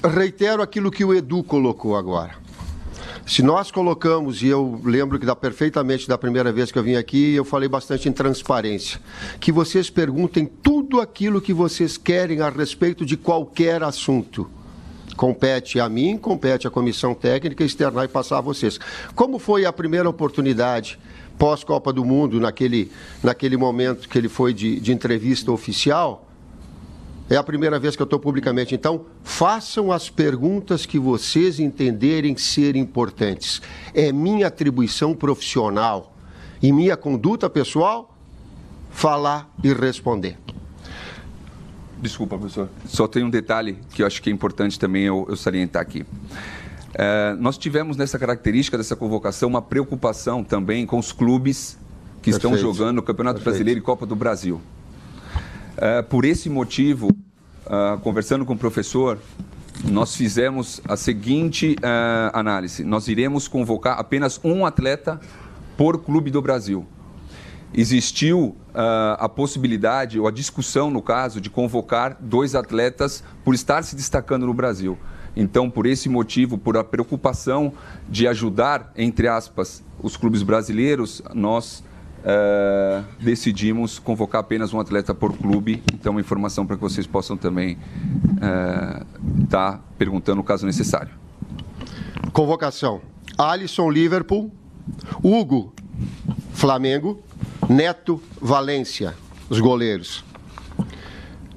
reitero aquilo que o Edu colocou agora. Se nós colocamos, e eu lembro que perfeitamente da primeira vez que eu vim aqui, eu falei bastante em transparência, que vocês perguntem tudo aquilo que vocês querem a respeito de qualquer assunto. Compete a mim, compete à comissão técnica externar e passar a vocês. Como foi a primeira oportunidade pós-Copa do Mundo, naquele momento que ele foi de entrevista oficial, é a primeira vez que eu estou publicamente. Então, façam as perguntas que vocês entenderem ser importantes. É minha atribuição profissional e minha conduta pessoal falar e responder. Desculpa, professor. Só tem um detalhe que eu acho que é importante também eu salientar aqui. Nós tivemos nessa característica dessa convocação uma preocupação também com os clubes que estão jogando no Campeonato Brasileiro e Copa do Brasil. Por esse motivo, conversando com o professor, nós fizemos a seguinte análise. Nós iremos convocar apenas um atleta por clube do Brasil. Existiu a possibilidade, ou a discussão, no caso, de convocar 2 atletas por estar se destacando no Brasil. Então, por esse motivo, por a preocupação de ajudar, entre aspas, os clubes brasileiros, nós decidimos convocar apenas um atleta por clube. Então, uma informação para que vocês possam também estar perguntando caso necessário. Convocação: Alisson, Liverpool; Hugo, Flamengo; Neto, Valência, os goleiros.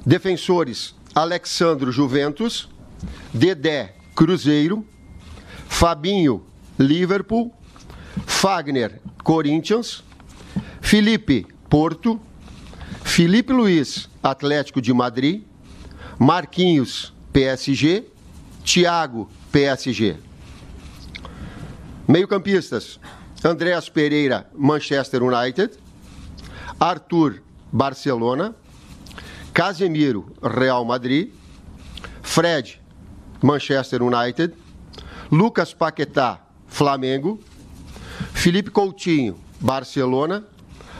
Defensores: Alexandro, Juventus; Dedé, Cruzeiro; Fabinho, Liverpool; Fagner, Corinthians; Felipe, Porto; Felipe Luiz, Atlético de Madrid; Marquinhos, PSG; Thiago, PSG. Meio-campistas: Andreas Pereira, Manchester United; Arthur, Barcelona; Casemiro, Real Madrid; Fred, Manchester United; Lucas Paquetá, Flamengo; Felipe Coutinho, Barcelona;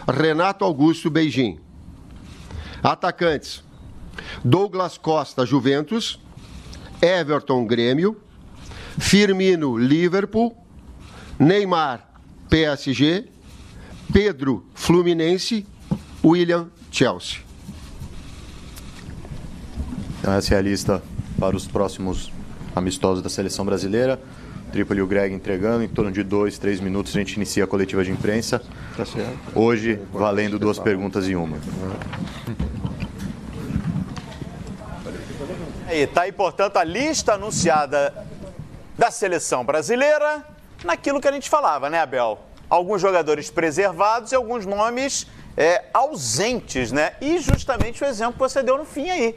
Renato Augusto, Beijing. Atacantes: Douglas Costa, Juventus; Everton, Grêmio; Firmino, Liverpool; Neymar, PSG; Pedro, Fluminense; William, Chelsea. Essa é a lista para os próximos amistosos da seleção brasileira. Trípoli e o Greg entregando. Em torno de 2, 3 minutos a gente inicia a coletiva de imprensa. Tá certo. Hoje, valendo 2 perguntas em uma. Está aí, portanto, a lista anunciada da seleção brasileira naquilo que a gente falava, né, Abel? Alguns jogadores preservados e alguns nomes ausentes, né? E justamente o exemplo que você deu no fim aí.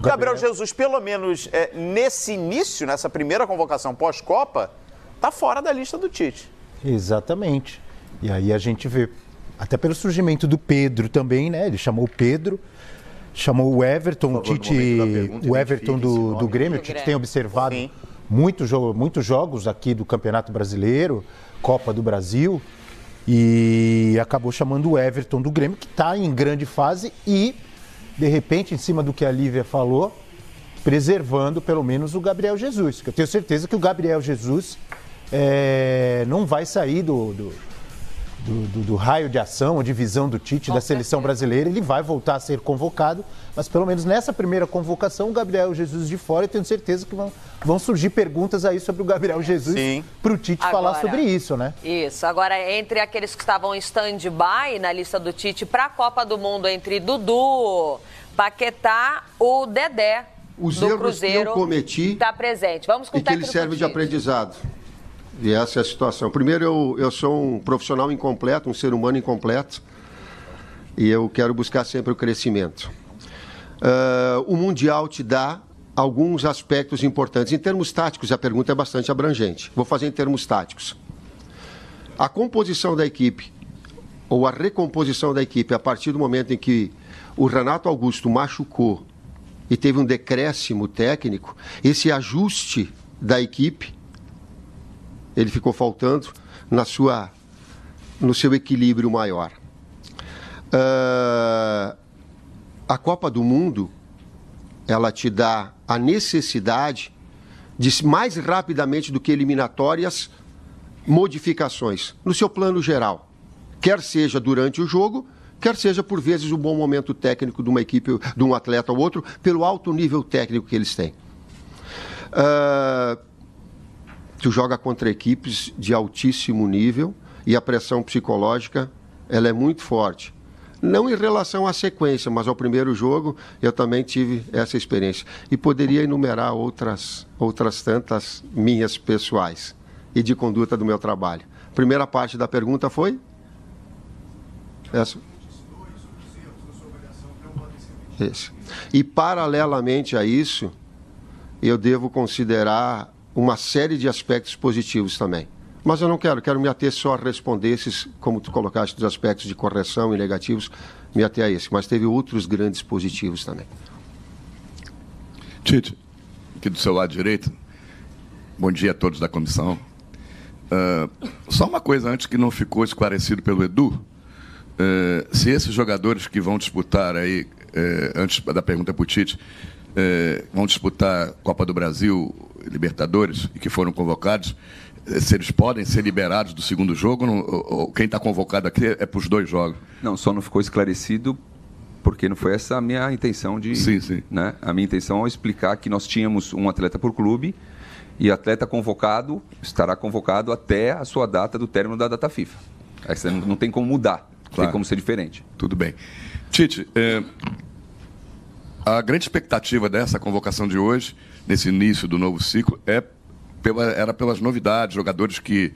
Gabriel Jesus, pelo menos nesse início, nessa primeira convocação pós-Copa, está fora da lista do Tite. Exatamente. E aí a gente vê, até pelo surgimento do Pedro também, né? Ele chamou o Pedro, chamou o Everton, o Tite, o Everton do Grêmio. O Tite tem observado muitos jogos aqui do Campeonato Brasileiro, Copa do Brasil, e acabou chamando o Everton do Grêmio, que está em grande fase e, de repente, em cima do que a Lívia falou, preservando pelo menos o Gabriel Jesus. Eu tenho certeza que o Gabriel Jesus não vai sair do raio de ação ou de visão do Tite, da seleção brasileira. Ele vai voltar a ser convocado, mas pelo menos nessa primeira convocação, o Gabriel Jesus de fora, eu tenho certeza que vão surgir perguntas aí sobre o Gabriel Jesus para o Tite falar sobre isso, né? Isso. Agora, entre aqueles que estavam em stand-by na lista do Tite para a Copa do Mundo, entre Dudu, Paquetá, o Dedé do Cruzeiro, que eu cometi está presente. Vamos com o e que ele serve de aprendizado. E essa é a situação. Primeiro, eu sou um profissional incompleto, um ser humano incompleto, e eu quero buscar sempre o crescimento. O Mundial te dá alguns aspectos importantes. Em termos táticos, a pergunta é bastante abrangente. Vou fazer em termos táticos. A composição da equipe, ou a recomposição da equipe, a partir do momento em que o Renato Augusto machucou e teve um decréscimo técnico, esse ajuste da equipe, ele ficou faltando no seu equilíbrio maior. A Copa do Mundo, ela te dá a necessidade mais rapidamente do que eliminatórias, modificações no seu plano geral, quer seja durante o jogo, quer seja por vezes o bom momento técnico de uma equipe, de um atleta ou outro, pelo alto nível técnico que eles têm. Tu joga contra equipes de altíssimo nível e a pressão psicológica ela é muito forte. Não em relação à sequência, mas ao primeiro jogo eu também tive essa experiência. E poderia enumerar outras tantas minhas pessoais e de conduta do meu trabalho. Primeira parte da pergunta foi? Essa. Isso. E paralelamente a isso, eu devo considerar uma série de aspectos positivos também. Mas eu não quero me ater só a responder esses, como tu colocaste, dos aspectos de correção e negativos, me ater a esse. Mas teve outros grandes positivos também. Tite, aqui do seu lado direito, bom dia a todos da comissão. Só uma coisa antes que não ficou esclarecido pelo Edu, se esses jogadores que vão disputar aí, antes da pergunta para o Tite, vão disputar Copa do Brasil, Libertadores, e que foram convocados, se eles podem ser liberados do segundo jogo, ou quem está convocado aqui é para os 2 jogos? Não, só não ficou esclarecido porque não foi essa a minha intenção de... Sim. Né? A minha intenção é explicar que nós tínhamos um atleta por clube e atleta convocado estará convocado até a sua data do término da data FIFA. Essa não tem como mudar, claro. Tem como ser diferente. Tudo bem. Tite, a grande expectativa dessa convocação de hoje, nesse início do novo ciclo, era pelas novidades, jogadores que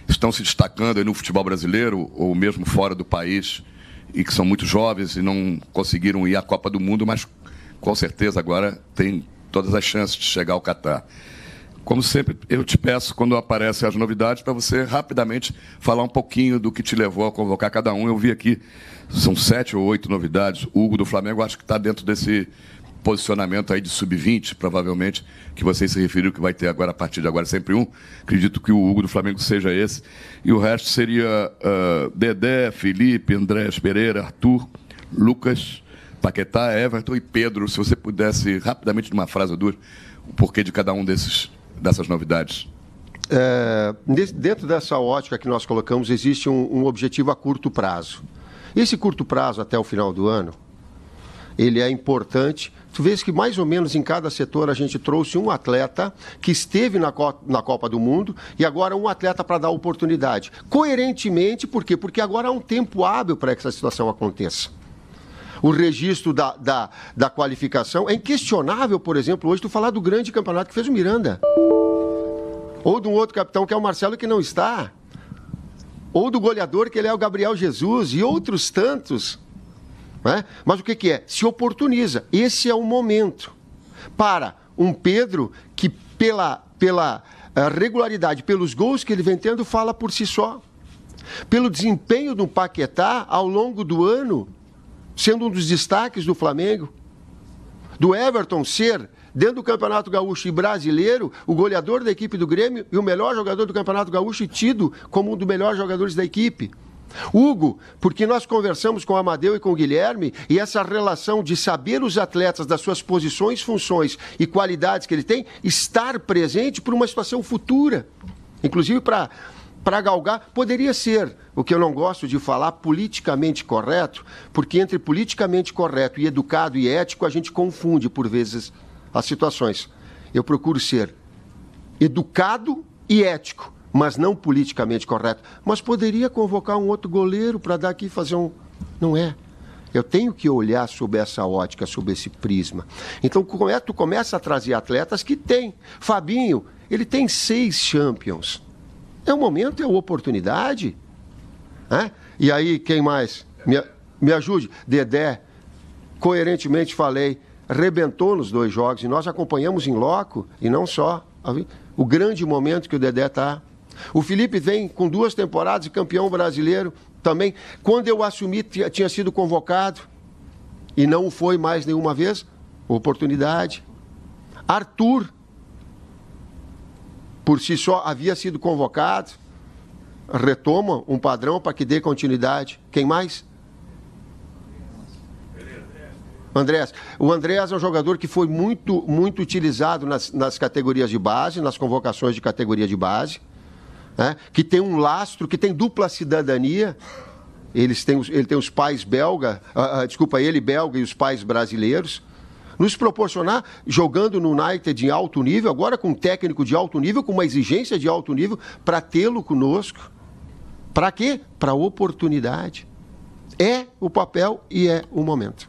estão se destacando aí no futebol brasileiro ou mesmo fora do país e que são muito jovens e não conseguiram ir à Copa do Mundo, mas com certeza agora tem todas as chances de chegar ao Catar. Como sempre, eu te peço, quando aparecem as novidades, para você rapidamente falar um pouquinho do que te levou a convocar cada um. Eu vi aqui, são 7 ou 8 novidades. O Hugo do Flamengo, acho que está dentro desse posicionamento aí de sub-20, provavelmente, que você se referiu que vai ter agora, a partir de agora, sempre um. Acredito que o Hugo do Flamengo seja esse. E o resto seria Dedé, Felipe, Andrés Pereira, Arthur, Lucas, Paquetá, Everton e Pedro. Se você pudesse, rapidamente, numa frase ou duas, o porquê de cada um dessas novidades. Dentro dessa ótica que nós colocamos, existe um objetivo a curto prazo. Esse curto prazo, até o final do ano, ele é importante. Tu vês que mais ou menos em cada setor a gente trouxe um atleta que esteve na Copa do Mundo e agora um atleta para dar oportunidade. Coerentemente, por quê? Porque agora há um tempo hábil para que essa situação aconteça. O registro da qualificação é inquestionável, por exemplo, hoje tu falar do grande campeonato que fez o Miranda. Ou de um outro capitão que é o Marcelo que não está. Ou do goleador que ele é o Gabriel Jesus e outros tantos. Né? Mas o que é? Se oportuniza. Esse é o momento para um Pedro que pela regularidade, pelos gols que ele vem tendo, fala por si só. Pelo desempenho do Paquetá ao longo do ano, sendo um dos destaques do Flamengo, do Everton ser, dentro do Campeonato Gaúcho e Brasileiro, o goleador da equipe do Grêmio e o melhor jogador do Campeonato Gaúcho e tido como um dos melhores jogadores da equipe. Hugo, porque nós conversamos com o Amadeu e com o Guilherme e essa relação de saber os atletas das suas posições, funções e qualidades que ele tem, estar presente para uma situação futura, inclusive para galgar, poderia ser, o que eu não gosto de falar, politicamente correto, porque entre politicamente correto e educado e ético a gente confunde por vezes as situações. Eu procuro ser educado e ético, mas não politicamente correto. Mas poderia convocar um outro goleiro para dar aqui e fazer um... Não é. Eu tenho que olhar sob essa ótica, sob esse prisma. Então, tu começa a trazer atletas que tem. Fabinho, ele tem 6 Champions. É o momento, é a oportunidade. E aí, quem mais? Me ajude. Dedé, coerentemente falei, rebentou nos 2 jogos. E nós acompanhamos em loco, e não só, o grande momento que o Dedé está. O Felipe vem com 2 temporadas de campeão brasileiro também. Quando eu assumi, tinha sido convocado e não o foi mais nenhuma vez. Oportunidade. Arthur, por si só, havia sido convocado. Retoma um padrão para que dê continuidade. Quem mais? O Andrés é um jogador que foi muito utilizado nas categorias de base, nas convocações de categoria de base, né? Que tem um lastro, que tem dupla cidadania. Ele tem os pais belga, ele belga e os pais brasileiros. Nos proporcionar, jogando no United em alto nível, agora com um técnico de alto nível, com uma exigência de alto nível, para tê-lo conosco. Para quê? Para oportunidade. É o papel e é o momento.